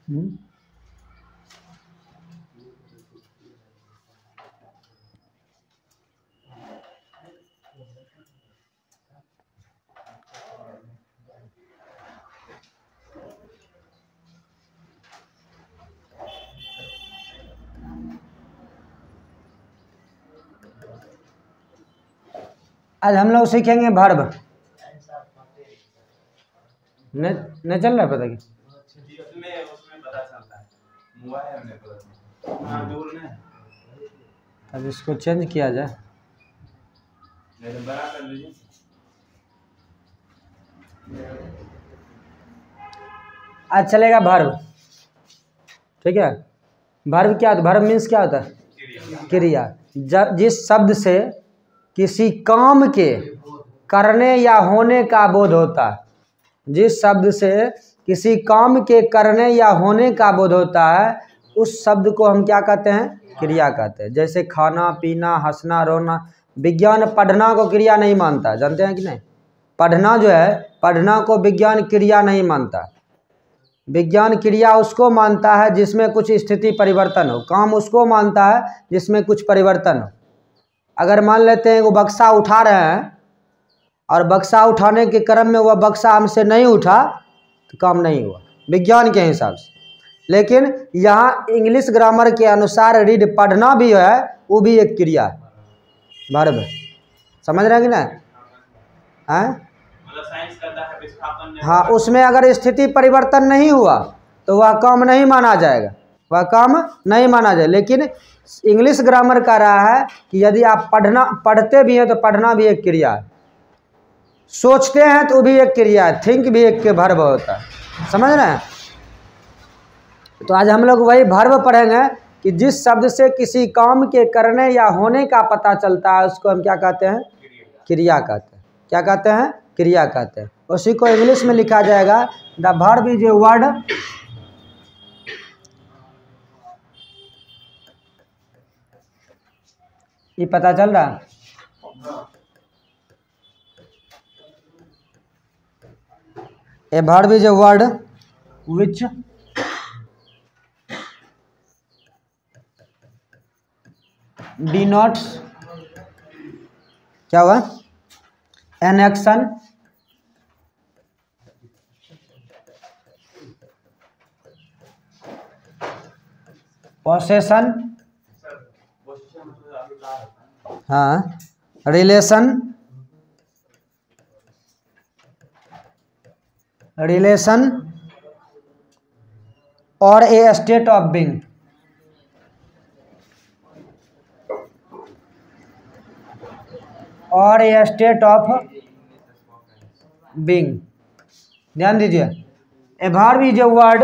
आज हम लोग सीखेंगे वर्ब। नहीं चल रहा है पता कि उसमें पता चलता है। अब इसको चेंज किया जाए। बड़ा कर लीजिए। आज चलेगा वर्ब, ठीक है। वर्ब क्या होता है? वर्ब मीन्स क्या होता है? क्रिया। जिस शब्द से किसी काम के करने या होने का बोध होता है, जिस शब्द से किसी काम के करने या होने का बोध होता है, उस शब्द को हम क्या कहते हैं? क्रिया कहते हैं। जैसे खाना पीना, हंसना रोना। विज्ञान पढ़ना को क्रिया नहीं मानता, जानते हैं कि नहीं? पढ़ना जो है, पढ़ना को विज्ञान क्रिया नहीं मानता। विज्ञान क्रिया उसको मानता है जिसमें कुछ स्थिति परिवर्तन हो। काम उसको मानता है जिसमें कुछ परिवर्तन हो। अगर मान लेते हैं वो बक्सा उठा रहे हैं और बक्सा उठाने के क्रम में वह बक्सा हमसे नहीं उठा तो काम नहीं हुआ विज्ञान के हिसाब से। लेकिन यहाँ इंग्लिश ग्रामर के अनुसार रीड पढ़ना भी है, वो भी एक क्रिया है, वर्ब है। समझ रहे हैं कि नहीं? हाँ, उसमें अगर स्थिति परिवर्तन नहीं हुआ तो वह काम नहीं माना जाएगा, वह काम नहीं माना जाए। लेकिन इंग्लिश ग्रामर कह रहा है कि यदि आप पढ़ते भी हैं तो पढ़ना भी एक क्रिया है, सोचते हैं तो भी एक क्रिया है, थिंक भी एक वर्ब होता है। समझ रहे हैं? तो आज हम लोग वही वर्ब पढ़ेंगे कि जिस शब्द से किसी काम के करने या होने का पता चलता है उसको हम क्या कहते हैं? क्रिया कहते हैं। क्या कहते हैं? क्रिया कहते हैं। उसी को इंग्लिश में लिखा जाएगा the verb is a word ये पता चल रहा है? A verb is a word which denotes क्या हुआ? An action, possession, हाँ, relation और a state of being। और a state of being। ध्यान दीजिए, a verb is a word,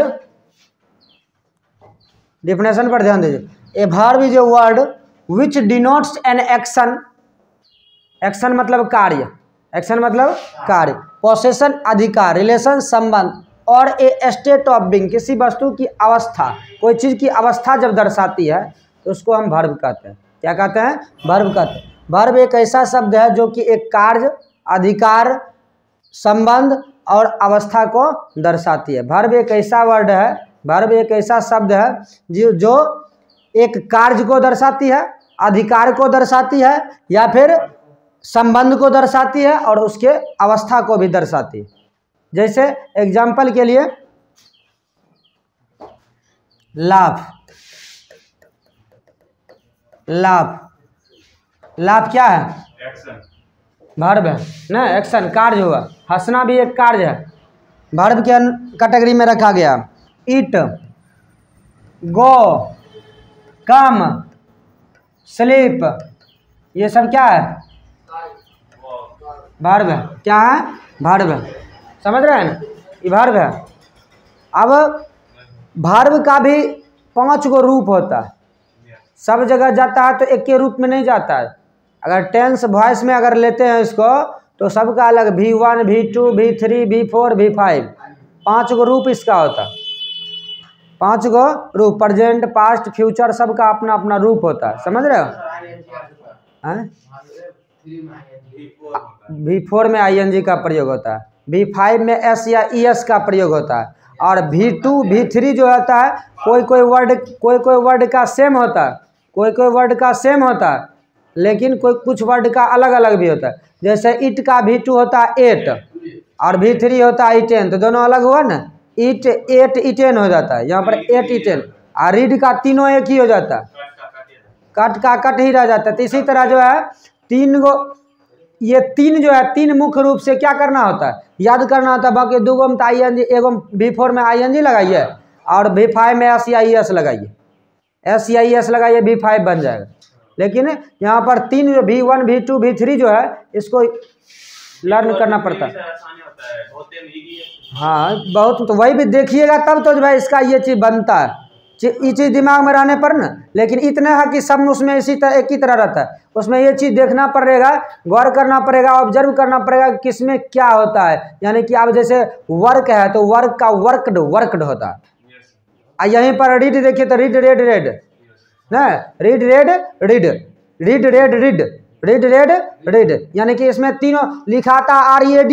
definition पर ध्यान दीजिए। a verb is a word which denotes an action, action मतलब कार्य, एक्शन मतलब कार्य, पोसेशन अधिकार, रिलेशन संबंध, और ए स्टेट ऑफ बीइंग किसी वस्तु की अवस्था, कोई चीज़ की अवस्था जब दर्शाती है तो उसको हम वर्ब कहते हैं। क्या कहते हैं? वर्ब कहते हैं। वर्ब एक ऐसा शब्द है जो कि एक कार्य, अधिकार, संबंध और अवस्था को दर्शाती है। वर्ब एक ऐसा वर्ड है, वर्ब एक ऐसा शब्द है जो एक कार्य को दर्शाती है, अधिकार को दर्शाती है, या फिर संबंध को दर्शाती है और उसके अवस्था को भी दर्शाती है। जैसे एग्जाम्पल के लिए लाफ, लाफ क्या है? एक्शन, वर्ब है ना, एक्शन कार्य हुआ। हंसना भी एक कार्य है, वर्ब के कैटेगरी में रखा गया। ईट, गो, कम, स्लीप, ये सब क्या है? वर्ब है। क्या है? वर्ब है। समझ रहे हैं ना? ये वर्ब है। अब वर्ब का भी 5 गो रूप होता है, सब जगह जाता है तो एक के रूप में नहीं जाता है। अगर टेंस वॉइस में अगर लेते हैं इसको तो सबका अलग V1, V2, V3, V4, V5 5 गो रूप इसका होता है। 5 गो रूप, प्रेजेंट, पास्ट, फ्यूचर, सबका अपना अपना रूप होता है। समझ रहे हो? V4 में ING का प्रयोग होता है, V5 में S या ES का प्रयोग होता है, और V2 V3 जो होता है कोई कोई वर्ड का सेम होता है, कोई कोई वर्ड का सेम होता है, लेकिन कोई कुछ वर्ड का अलग अलग भी होता है। जैसे ईट का V2 होता है 8 और V3 होता है ईटेन, तो दोनों अलग हुआ ना, ईट 8 ईटेन हो जाता है, यहाँ पर 8 ईटेन। और रीड का तीनों एक ही हो जाता है, कट का कट ही रह जाता है। तो इसी तरह जो है तीन गो, ये तीन जो है तीन मुख्य रूप से क्या करना होता है, याद करना होता है। बाकी दो गो में तो ING, एगो V4 में ING लगाइए और V5 में SEIS लगाइए, SEIS लगाइए, V5 बन जाएगा। लेकिन यहाँ पर तीन V1 V2 V3 जो है इसको लर्न करना पड़ता है। हाँ बहुत, तो वही भी देखिएगा तब तो जो है इसका ये चीज़ बनता है, ये चीज़ दिमाग में रहने पर ना। लेकिन इतना है कि सब उसमें इसी तरह एक ही तरह रहता है, उसमें ये चीज़ देखना पड़ेगा, गौर करना पड़ेगा, ऑब्जर्व करना पड़ेगा किसमें क्या होता है। यानी कि अब जैसे वर्क है तो वर्क का वर्कड होता है, और यहीं पर रीड देखिए तो रीड रेड रेड ना, read red read, read red read, read red read, यानी कि इसमें तीनों लिखा था RED,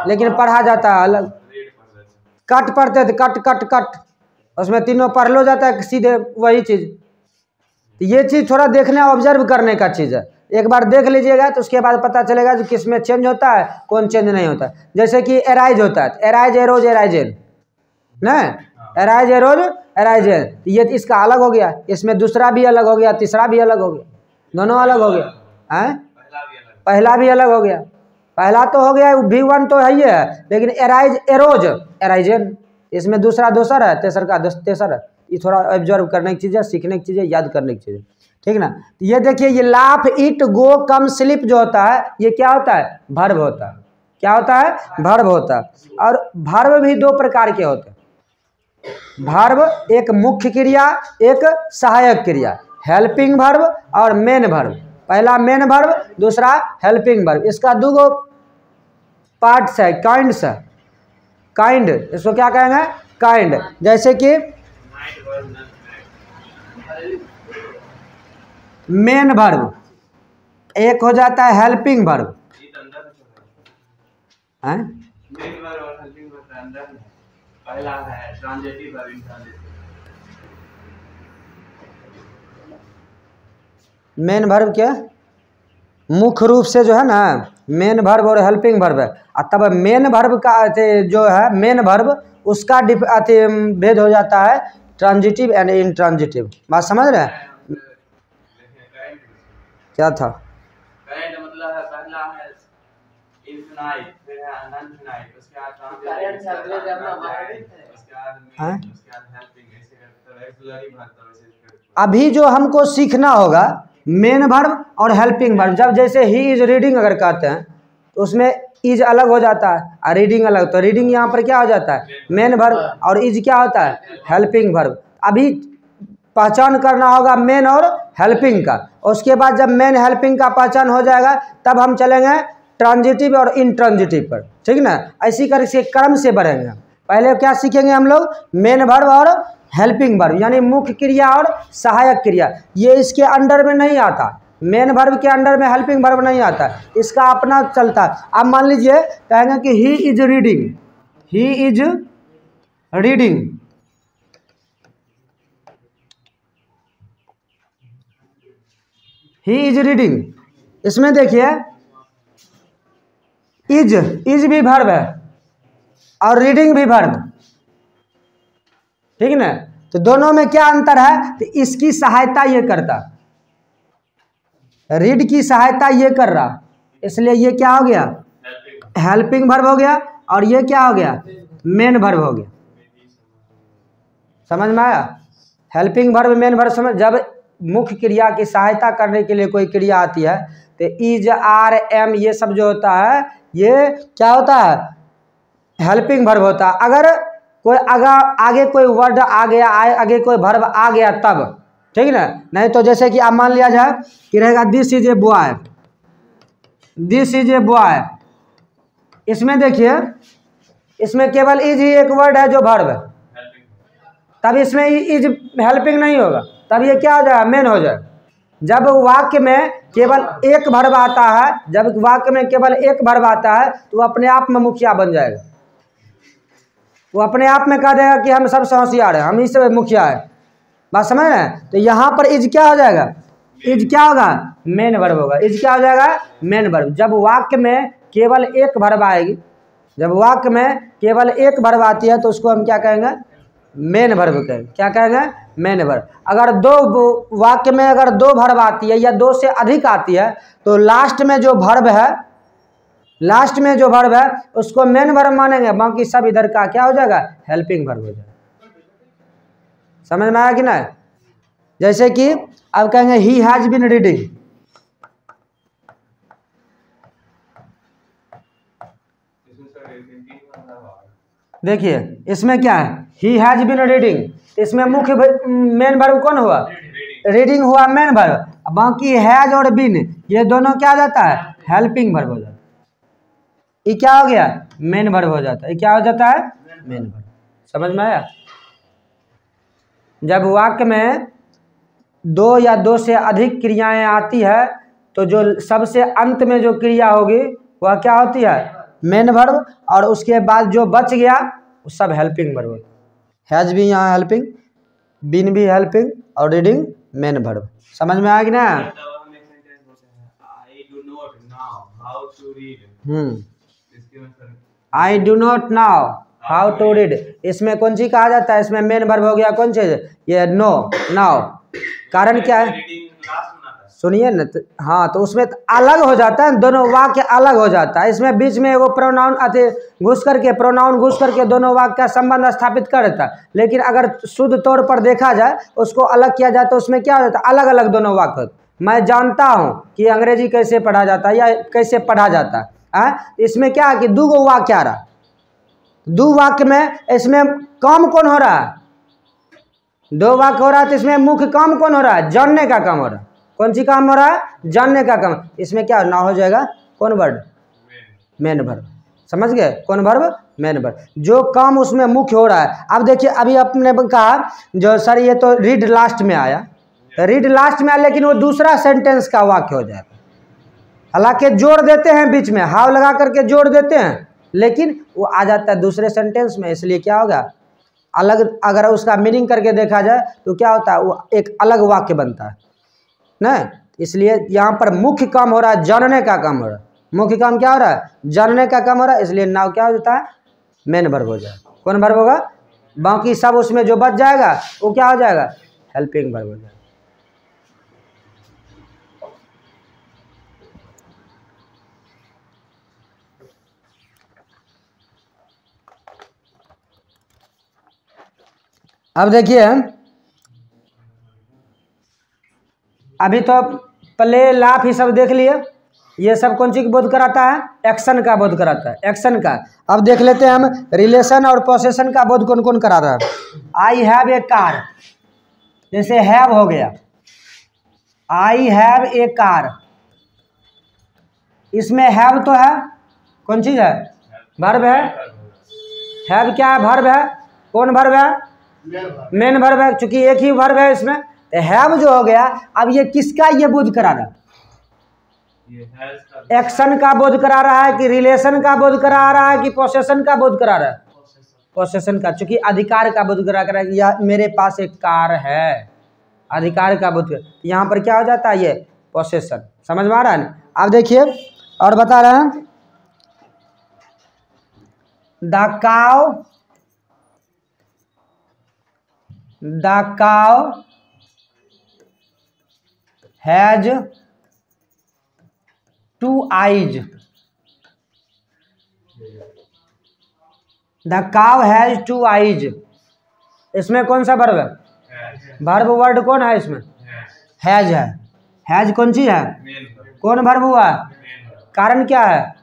लेकिन पढ़ा जाता है अलग। कट पढ़ते थे, कट कट कट, उसमें तीनों पढ़ लो जाता है सीधे वही चीज़। ये चीज़ थोड़ा देखने ऑब्जर्व करने का चीज़ है, एक बार देख लीजिएगा तो उसके बाद पता चलेगा कि किस में चेंज होता है, कौन चेंज नहीं होता है। जैसे कि एराइज होता है, एराइज एरोज एराइजेन ना, एराइज एरोज एराइजेन, ये इसका अलग हो गया, इसमें दूसरा भी अलग हो गया, तीसरा भी अलग हो गया, दोनों अलग हो गया है, पहला भी अलग हो गया। पहला तो हो गया V1 तो है ही है, लेकिन एराइज एरोज एराइजेन, इसमें दूसरा दोसर है, तेसर का तेसर है। ये थोड़ा ऑब्जर्व करने की चीज़ है, सीखने की चीज़ है, याद करने की चीज़ है, ठीक ना। तो ये देखिए ये laugh it go come slip जो होता है ये क्या होता है, वर्ब होता है। क्या होता है, वर्ब होता है। और वर्ब भी दो प्रकार के होते हैं, वर्ब एक मुख्य क्रिया, एक सहायक क्रिया, हेल्पिंग वर्ब और मेन वर्ब। पहला मेन वर्ब, दूसरा हेल्पिंग वर्ब। इसका दो गो पार्ट्स है, काइंड्स है, काइंड, इसको क्या कहेंगे, काइंड। जैसे कि मेन वर्ब, एक हो जाता है हेल्पिंग वर्ब, मेन वर्ब क्या मुख्य रूप से जो है ना, मेन वर्ब और हेल्पिंग वर्ब है। और तब मेन वर्ब का जो है मेन वर्ब उसका भेद हो जाता है ट्रांजिटिव एंड इंट्रांजिटिव। बात समझ रहे हैं, क्या था, मतलब है पहला है इनफिनाइट, फिर है अनफिनाइट, उसके बाद अभी जो हमको सीखना होगा मेन वर्ब और हेल्पिंग वर्ब। जब जैसे ही इज रीडिंग अगर कहते हैं तो उसमें इज अलग हो जाता है और रीडिंग अलग, तो रीडिंग यहाँ पर क्या हो जाता है, मेन वर्ब, और इज क्या होता है, हेल्पिंग वर्ब। अभी पहचान करना होगा मेन और हेल्पिंग का, उसके बाद जब मेन हेल्पिंग का पहचान हो जाएगा तब हम चलेंगे ट्रांजिटिव और इंट्रांजिटिव पर, ठीक ना। ऐसी करके क्रम से बढ़ेंगे। पहले क्या सीखेंगे हम लोग, मेन वर्ब और हेल्पिंग वर्ब, यानी मुख्य क्रिया और सहायक क्रिया। ये इसके अंडर में नहीं आता, मेन वर्ब के अंडर में हेल्पिंग वर्ब नहीं आता, इसका अपना चलता है। अब मान लीजिए कहेंगे कि ही is reading, he is reading, he is reading, इसमें देखिए इज भी वर्ब है और रीडिंग भी वर्ब, ठीक ना। तो दोनों में क्या अंतर है, तो इसकी सहायता ये करता, रीड की सहायता ये कर रहा, इसलिए ये क्या हो गया, हेल्पिंग वर्ब हो गया, और ये क्या हो गया, मेन वर्ब हो गया। समझ में आया, हेल्पिंग वर्ब मेन वर्ब समझ। जब मुख्य क्रिया की सहायता करने के लिए कोई क्रिया आती है तो इज आर एम ये सब जो होता है ये क्या होता है, हेल्पिंग वर्ब होता है। अगर कोई आगे कोई वर्ड आ गया, आगे कोई वर्ब आ गया तब, ठीक ना। नहीं तो जैसे कि आप मान लिया जाए कि रहेगा this is a boy, this is a boy, इसमें देखिए इसमें केवल इज ही एक वर्ड है जो वर्ब है, तब इसमें इज हेल्पिंग नहीं होगा, तब ये क्या हो जाएगा, मेन हो जाएगा। जब वाक्य में केवल एक वर्ब आता है, जब वाक्य में केवल एक वर्ब आता है तो अपने आप में मुखिया बन जाएगा। वो अपने आप में कह देगा कि हम सबसे होशियार हैं, हम ही से मुखिया है। बात समझ रहे हैं? तो यहाँ पर इज क्या हो जाएगा? इज क्या होगा? मेन वर्ब होगा। इज क्या हो जाएगा? Main verb. जब वाक्य में केवल एक वर्ब आएगी, जब वाक्य में केवल एक वर्ब आती है तो उसको हम क्या कहेंगे? मेन वर्ब कहेंगे। क्या कहेंगे? Main verb. अगर दो वाक्य में अगर दो वर्ब आती है या दो से अधिक आती है तो लास्ट में जो वर्ब है, लास्ट में जो वर्ब है उसको मेन वर्ब मानेंगे, बाकी सब इधर का क्या हो जाएगा? हेल्पिंग वर्ब हो जाएगा। समझ में आया कि नहीं? जैसे कि अब कहेंगे ही हैज बीन रीडिंग, देखिए इसमें क्या है? ही हैज बीन रीडिंग, इसमें मुख्य मेन वर्ब कौन हुआ? रीडिंग हुआ मेन वर्ब। बाकी हैज और बीन ये दोनों क्या हो जाता है? हेल्पिंग वर्ब हो जाता है। ये क्या हो गया? मेन वर्ब हो जाता है। ये क्या हो जाता है? Main verb. समझ में आया? जब वाक्य में दो या दो से अधिक क्रियाएं आती है तो जो सबसे अंत में जो क्रिया होगी वह क्या होती है? Main verb. और उसके बाद जो बच गया वो सब हेल्पिंग वर्ब होता है। हैज भी यहाँ हेल्पिंग, बीन भी हेल्पिंग और रीडिंग मेन वर्ब। समझ में आया कि ना? I do not know how to read, इसमें कौन सी कहा जाता है? इसमें मेन वर्ब हो गया कौन चीज? ये नो, नाउ। कारण क्या है? सुनिए न, हाँ तो उसमें अलग हो जाता है, दोनों वाक्य अलग हो जाता है। इसमें बीच में वो प्रोनाउन घुस करके दोनों वाक्य का संबंध स्थापित कर देता है। लेकिन अगर शुद्ध तौर पर देखा जाए, उसको अलग किया जाए तो उसमें क्या हो जाता है? अलग अलग दोनों वाक्य। मैं जानता हूँ कि अंग्रेजी कैसे पढ़ा जाता है या कैसे पढ़ा जाता है। इसमें क्या है कि दो गो वाक्य आ रहा, दो वाक्य में इसमें काम कौन हो रहा है? दो वाक्य हो रहा है तो इसमें मुख्य काम कौन हो रहा है? जानने का काम हो रहा है। कौन सी काम हो रहा है? जानने का काम। इसमें क्या ना हो जाएगा? कौन वर्ब? Main verb. समझ गए? कौन वर्ब? Main verb. जो काम उसमें मुख्य हो रहा है। अब देखिए अभी आपने कहा जो सर ये तो रीड लास्ट में आया, रीड लास्ट में आया, लेकिन वो दूसरा सेंटेंस का वाक्य हो जाएगा। हालांकि जोड़ देते हैं बीच में, हाव लगा करके जोड़ देते हैं, लेकिन वो आ जाता है दूसरे सेंटेंस में। इसलिए क्या होगा? अलग, अगर उसका मीनिंग करके देखा जाए तो क्या होता है? वो एक अलग वाक्य बनता है ना। इसलिए यहाँ पर मुख्य काम हो रहा है, जानने का काम हो रहा है। मुख्य काम क्या हो रहा है? जानने का काम हो रहा है। इसलिए नाउ क्या हो जाता है? मेन वर्ब हो जाएगा। कौन वर्ब होगा? बाकी सब उसमें जो बच जाएगा वो क्या हो जाएगा? हेल्पिंग वर्ब हो जाएगा। अब देखिए अभी तो प्ले, लाफ ये सब देख लिए। ये सब कौन सी बोध कराता है? एक्शन का बोध कराता है, एक्शन का। अब देख लेते हैं हम रिलेशन और पोसेशन का बोध कौन कौन करा रहा है। आई हैव ए कार, जैसे हैव हो गया, आई हैव ए कार, इसमें हैव तो है, कौन चीज है? वर्ब है। हैव क्या है? वर्ब है। कौन वर्ब है? मेन वर्ब है, चूंकि एक ही वर्ब है इसमें। हैव जो हो गया, अब ये किसका ये बोध करा रहा है? एक्शन का बोध करा रहा है कि रिलेशन का बोध करा रहा है कि पोसेशन का बोध करा रहा है? पोसेशन का, चूंकि अधिकार का बोध करा रहा है। या मेरे पास एक कार है, अधिकार का बोध। यहाँ पर क्या हो जाता है? ये पोसेशन। समझ में आ रहा है ना? अब देखिए और बता रहे हैं, the cow has two eyes, the cow has two eyes. इसमें कौन सा वर्ब है? वर्ब वर्ड कौन है इसमें? हैज है। हैज कौन सी है? कौन वर्ब हुआ? कारण क्या है?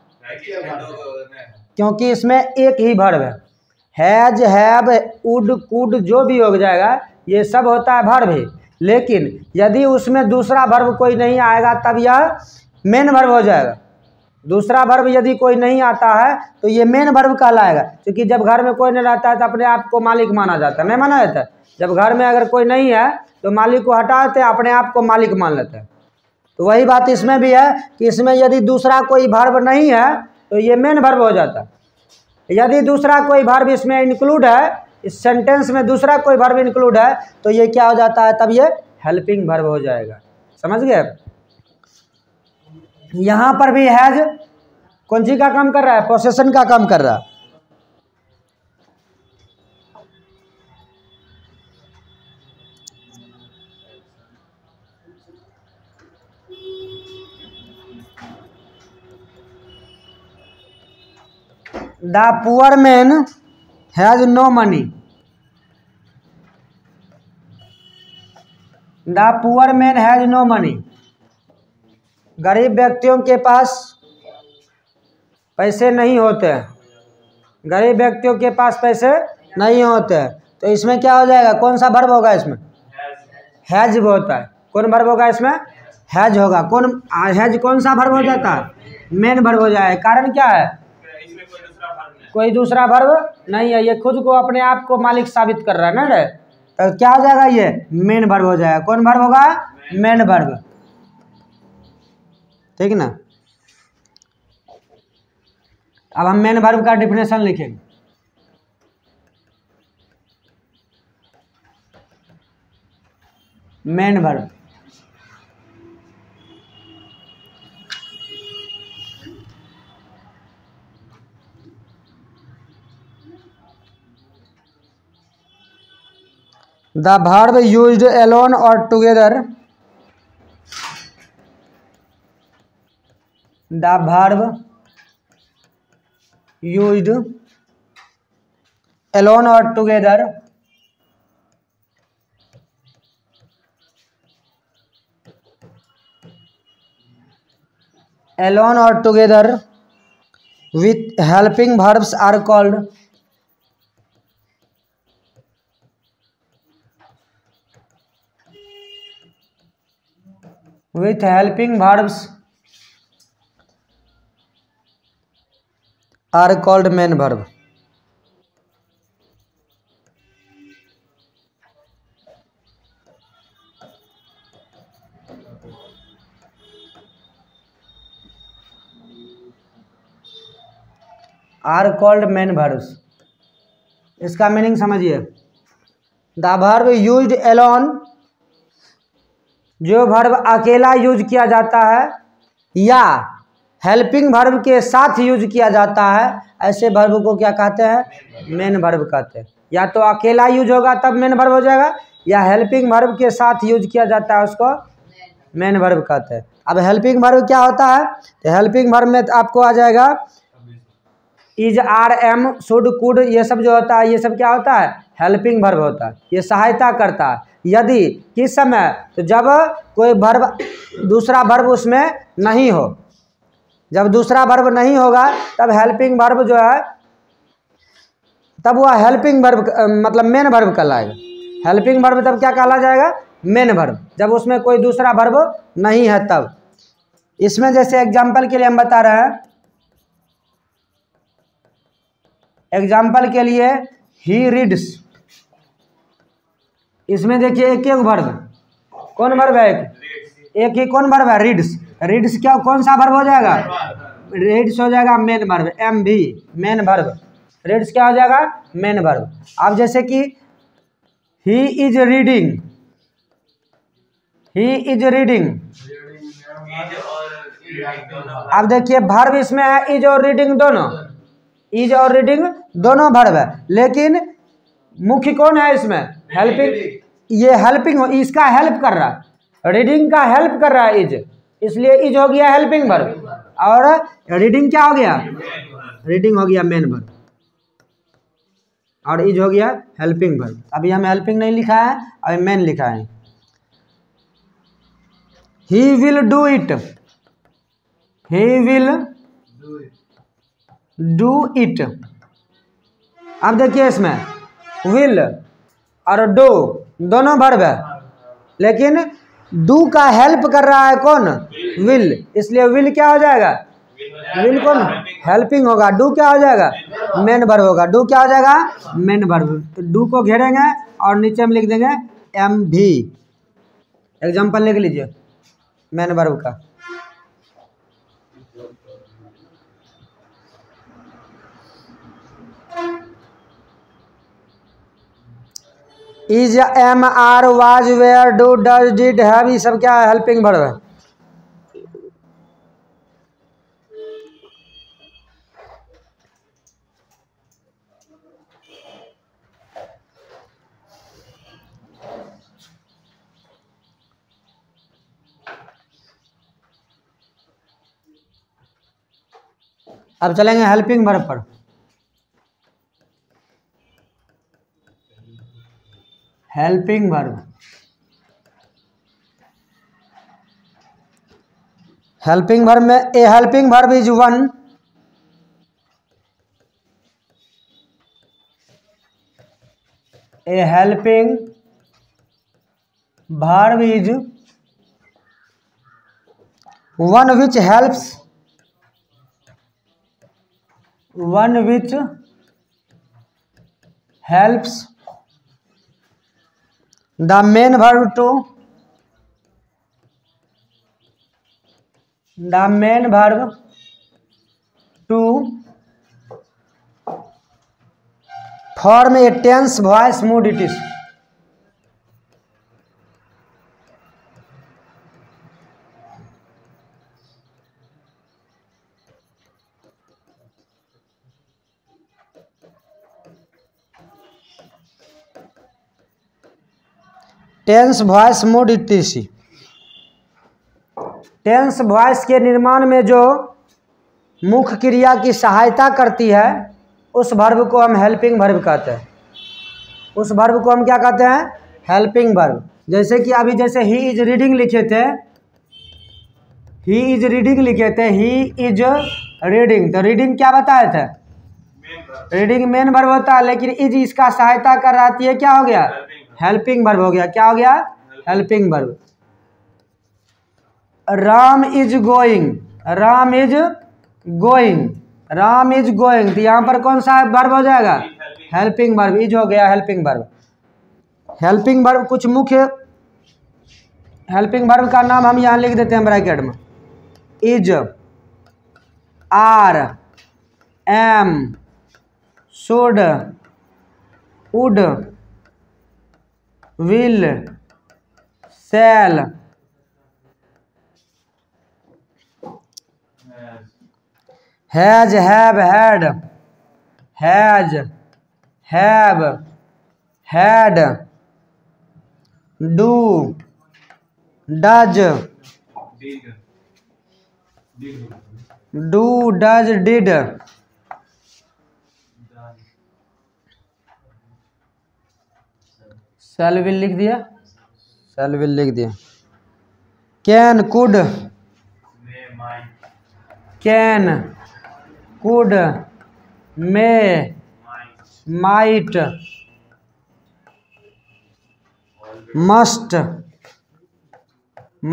क्योंकि इसमें एक ही वर्ब है। हैज, हैव, वुड, कुड जो भी हो जाएगा ये सब होता है वर्ब ही। लेकिन यदि उसमें दूसरा वर्ब कोई नहीं आएगा तब यह मेन वर्ब हो जाएगा। दूसरा वर्ब यदि कोई नहीं आता है तो ये मेन वर्ब कहलाएगा। क्योंकि जब घर में कोई नहीं रहता है तो अपने आप को मालिक माना जाता है, नहीं माना जाता है? जब घर में अगर कोई नहीं है तो मालिक को हटा देते हैं, अपने आप को मालिक मान लेते हैं। तो वही बात इसमें भी है कि इसमें यदि दूसरा कोई वर्ब नहीं है तो ये मेन वर्ब हो जाता है। यदि दूसरा कोई वर्ब इसमें इंक्लूड है, इस सेंटेंस में दूसरा कोई वर्ब इंक्लूड है, तो ये क्या हो जाता है, तब ये हेल्पिंग वर्ब हो जाएगा। समझ गए? यहां पर भी हैज कौन सी का काम कर रहा है, पोसेशन का काम कर रहा है। The poor man has no money. The poor man has no money. गरीब व्यक्तियों के पास पैसे नहीं होते हैं। गरीब व्यक्तियों के पास पैसे नहीं होते हैं, तो इसमें क्या हो जाएगा, कौन सा वर्ब होगा इसमें, हैज होता है। कौन वर्ब होगा इसमें, हैज होगा। कौन हैज कौन सा वर्ब हो जाता है, मेन वर्ब हो जाएगा। कारण क्या है, कोई दूसरा वर्ब नहीं है, ये खुद को अपने आप को मालिक साबित कर रहा है ना रे, तो क्या हो जाएगा, ये मेन वर्ब हो जाएगा। कौन वर्ब होगा, मेन वर्ब। ठीक ना। अब हम मेन वर्ब का डिफिनेशन लिखेंगे। Main verb, the verb used alone or together. The verb used alone or together alone or together with helping verbs are called with helping verbs are called main verb। Are called main verbs. इसका meaning समझिए, the verb used alone, जो verb अकेला use किया जाता है या helping verb के साथ यूज किया जाता है, ऐसे वर्ब को क्या कहते हैं, मेन वर्ब कहते हैं। या तो अकेला यूज होगा तब मेन वर्ब हो जाएगा, या हेल्पिंग वर्ब के साथ यूज किया जाता है उसको मेन वर्ब कहते हैं। अब हेल्पिंग वर्ब क्या होता है, तो हेल्पिंग वर्ब में आपको आ जाएगा is, are, am, should, could, ये सब जो होता है, ये सब क्या होता है, हेल्पिंग वर्ब होता है। ये सहायता करता है। यदि किस समय, तो जब कोई वर्ब दूसरा वर्ब उसमें नहीं हो, जब दूसरा वर्ब नहीं होगा तब हेल्पिंग वर्ब जो है, तब वह हेल्पिंग वर्ब मतलब मेन वर्ब कहलाएगा। हेल्पिंग वर्ब तब क्या कहला जाएगा, मेन वर्ब, जब उसमें कोई दूसरा वर्ब नहीं है तब। इसमें जैसे एग्जाम्पल के लिए हम बता रहे हैं, एग्जाम्पल के लिए ही रीड्स, इसमें देखिए एक एक वर्ब, कौन वर्ब है, एक ही कौन वर्ब है, रीड्स। रीड्स क्या कौन सा वर्ब हो जाएगा, रीड्स हो जाएगा मेन वर्ब, एम भी मेन वर्ब। रीड्स क्या हो जाएगा, मेन वर्ब। अब जैसे कि ही is reading, he is reading, अब देखिए वर्ब इसमें है इज और रीडिंग दोनों, इज और रीडिंग दोनों वर्ब है, लेकिन मुख्य कौन है इसमें, हेल्पिंग। ये हेल्पिंग, इसका हेल्प कर रहा है, रीडिंग का हेल्प कर रहा है इज, इसलिए इज हो गया हेल्पिंग वर्ब, और रीडिंग क्या हो गया, रीडिंग हो गया मेन वर्ब, और इज हो गया हेल्पिंग वर्ब। अभी हम हेल्पिंग नहीं लिखा है, अभी मेन लिखा है। He will do it, he will do it. अब देखिए इसमें विल और डू दोनों वर्ब है, लेकिन डू का हेल्प कर रहा है कौन, विल, इसलिए विल क्या हो जाएगा, विल कौन, हेल्पिंग होगा। डू क्या हो जाएगा, मेन वर्ब होगा। डू क्या हो जाएगा, मेन वर्ब। तो डू को घेरेंगे और नीचे हम लिख देंगे एम भी। एग्जाम्पल लिख लीजिए मेन वर्ब का, is, am, are, was, were, do, does, did, have, ये सब क्या है? हेल्पिंग वर्ब है। अब चलेंगे हेल्पिंग वर्ब पर। हेल्पिंग वर्ब, हेल्पिंग वर्ब में a helping verb is one, a helping verb is one which helps, one which helps the main verb to, the main verb to form a tense voice mood it is. Tense voice mood etc. Tense voice के निर्माण में जो मुख्य क्रिया की सहायता करती है उस वर्ब को हम हेल्पिंग वर्ब कहते हैं। उस वर्ब को हम क्या कहते हैं? Helping verb. जैसे कि अभी जैसे ही इज रीडिंग लिखे थे, ही इज रीडिंग लिखे थे, ही इज रीडिंग, तो रीडिंग क्या बताए थे? रीडिंग मेन वर्ब होता है, लेकिन इज इसका सहायता कर रहा है, क्या हो गया? हेल्पिंग वर्ब हो गया। क्या हो गया? Helping verb. Ram is going, Ram is going, Ram is going, तो यहाँ पर कौन सा वर्ब हो जाएगा? हेल्पिंग वर्ब, इज हो गया हेल्पिंग वर्ब। हेल्पिंग वर्ब कुछ मुख्य हेल्पिंग वर्ब का नाम हम यहाँ लिख देते हैं ब्रैकेट में। Is, are, am, should, would, will, shall, has, have, had, has, have, had, do, does, do, does, did, shall, will लिख दिया, शैल, विल लिख दिया। Can, could, can, could, may, might, must,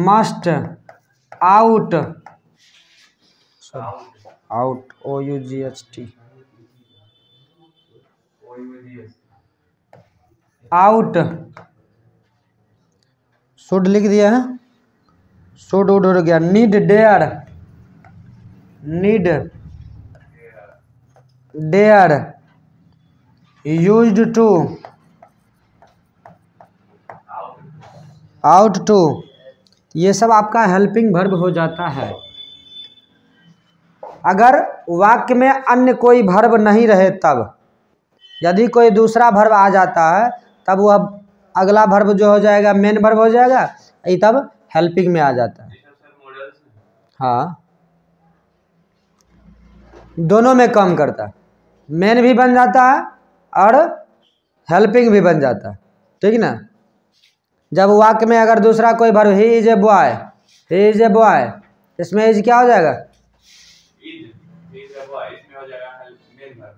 must, ought, ought, OUGHT, ought, should लिख दिया है, should would हो गया। Need, dare, need, dare, used to, ought to, ये सब आपका हेल्पिंग वर्ब हो जाता है। अगर वाक्य में अन्य कोई वर्ब नहीं रहे तब, यदि कोई दूसरा वर्ब आ जाता है तब वह अगला वर्ब जो हो जाएगा मेन वर्ब हो जाएगा, ये तब हेल्पिंग में आ जाता है। हाँ, दोनों में काम करता है, मेन भी बन जाता है और हेल्पिंग भी बन जाता है, ठीक ना। जब वाक्य में अगर दूसरा कोई verb, he is a boy, he is a boy, इसमें इज क्या हो जाएगा?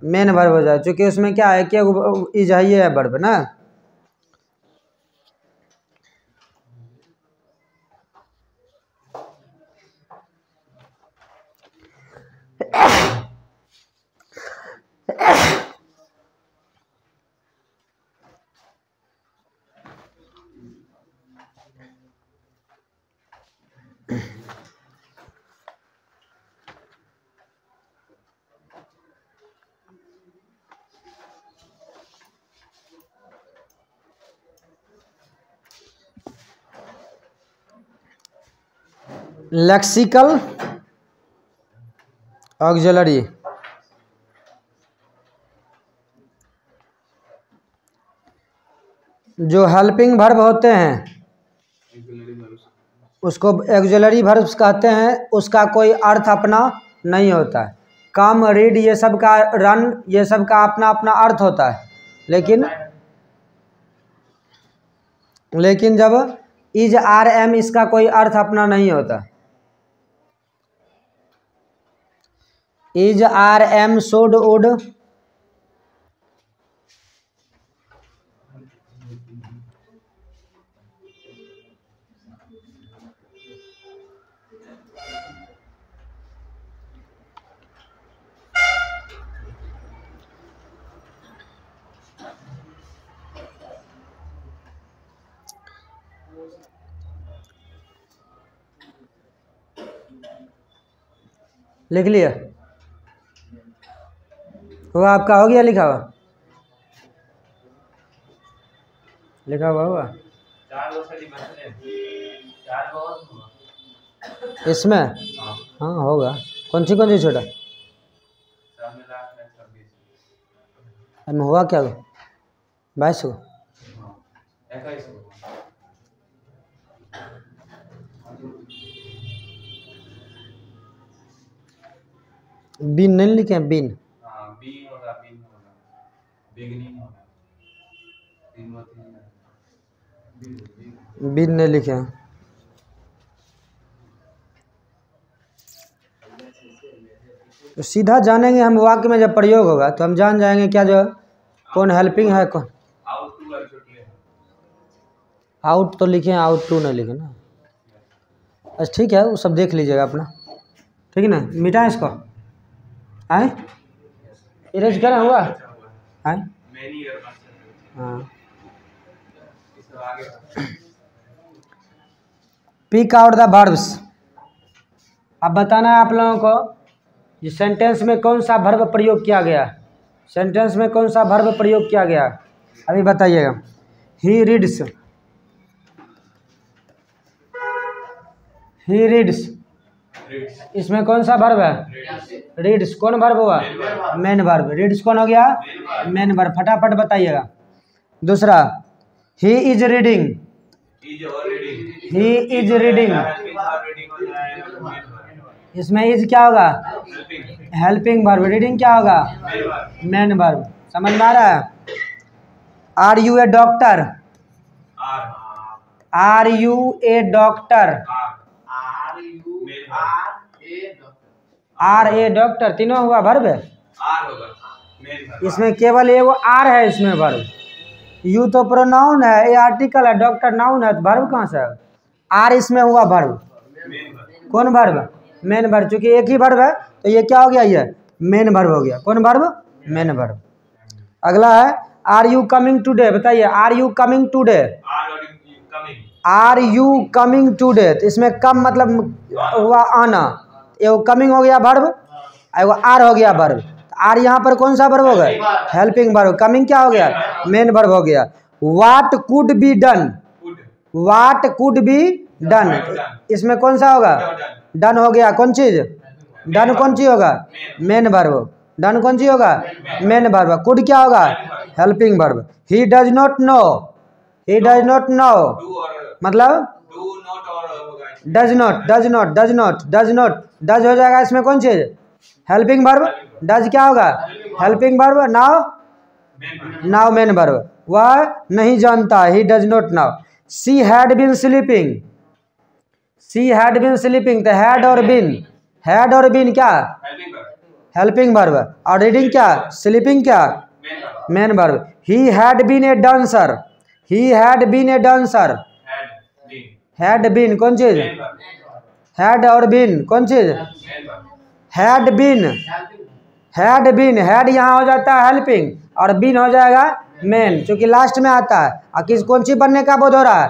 मेन वर्ब हो जाए, क्योंकि उसमें क्या है कि इज है वर्ब ना। लेक्सिकल ऑक्सिलरी, जो हेल्पिंग वर्ब होते हैं उसको ऑक्सिलरी वर्ब्स कहते हैं। उसका कोई अर्थ अपना नहीं होता है। कम, रीड, ये सब का, रन, ये सब का अपना अपना अर्थ होता है। लेकिन जब इज, आर, एम, इसका कोई अर्थ अपना नहीं होता। Is, are, am, should, would, लिख लिया? वो आपका हो गया लिखा हुआ? लिखा हुआ होगा इसमें? हाँ होगा। कौन सी छोटा हुआ क्या? 22 को बीन नहीं लिखे? बीन बीन नहीं लिखे हैं। तो सीधा जानेंगे हम, वाक्य में जब प्रयोग होगा तो हम जान जाएंगे क्या जो कौन हेल्पिंग है कौन। आउट तो लिखे, आउट टू नहीं लिखे ना। अच्छा ठीक है, वो सब देख लीजिएगा अपना, ठीक है ना। मिटाएं इसको, आए इरेज करा हुआ आए। हाँ, पिक आउट द वर्ब्स। अब बताना है आप लोगों को ये सेंटेंस में कौन सा वर्ब प्रयोग किया गया। सेंटेंस में कौन सा वर्ब प्रयोग किया गया अभी बताइएगा। ही रीड्स, ही रीड्स, इसमें कौन सा वर्ब है? रीड्स। कौन वर्ब हुआ? Main verb. रीड्स कौन हो गया? Main verb. फटाफट बताइएगा। दूसरा, he is reading, he is reading, इसमें इज क्या होगा? Helping verb. रीडिंग क्या होगा? Main verb. समझ में आ रहा है? Are you a doctor, are you a doctor, are a doctor, तीनों हुआ वर्ब है। इसमें केवल एगो आर है इसमें वर्ब। यू तो प्रोनाउन है, ए आर्टिकल है, डॉक्टर नाउन है, वर्ब कहाँ से है? आर इसमें हुआ वर्ब। कौन वर्ब? Main verb. चूंकि एक ही वर्ब है तो ये क्या हो गया? ये मेन वर्ब हो गया। कौन वर्ब? Main verb. अगला है आर यू कमिंग टुडे। बताइए, are you coming today, are you coming today. तो इसमें कम मतलब हुआ आना, एगो कमिंग हो गया वर्ब, एगो आर हो गया वर्ब। आर यहाँ पर कौन सा वर्ब हो गया? Helping verb. कमिंग क्या हो गया? मेन वर्ब हो गया। What could be done, what could be done, इसमें कौन सा होगा? डन हो गया। कौन चीज? डन कौन चीज होगा? Main verb. डन कौन चीज होगा? Main verb. कुड क्या होगा? Helping verb. He does not know, he does not know मतलब does not, does not, does not, does not, does हो जाएगा इसमें कौन चीज? Helping verb. डज क्या होगा? Helping verb. Know, know main verb. वह नहीं जानता, he does not know. She had been sleeping, she had been sleeping. तो हैड और बीन, हैड और बीन क्या? Helping verb. और रीडिंग क्या? स्लीपिंग क्या? Main verb. He had been a dancer, he had been a dancer, had been कौन चीज? Had और बीन कौन चीज? Had been, had been, had यहाँ हो जाता है हेल्पिंग और बीन हो जाएगा मेन, क्योंकि लास्ट में आता है। और किस कौन सी बनने का बोध हो रहा है?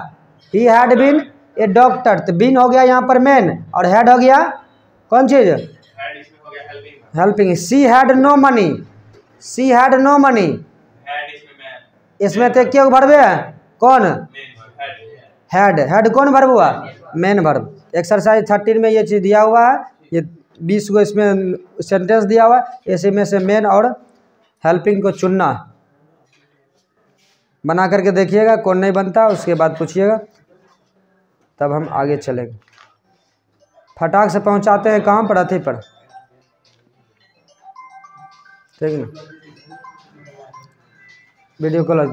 He had been a doctor. तो बीन हो गया यहाँ पर मेन और हेड हो गया कौन चीज? Helping. She had no money, she had no money, इसमें तो क्यों वर्ब है? कौन? हेड। हेड कौन वर्ब हुआ? Main verb. एक्सरसाइज 13 में ये चीज़ दिया हुआ है, ये 20 को इसमें सेंटेंस दिया हुआ है, इसी में से मेन और हेल्पिंग को चुनना, बना करके देखिएगा, कौन नहीं बनता उसके बाद पूछिएगा, तब हम आगे चलेंगे। फटाक से पहुंचाते हैं कहाँ पर, अथी पर, ठीक है ना, वीडियो कॉल।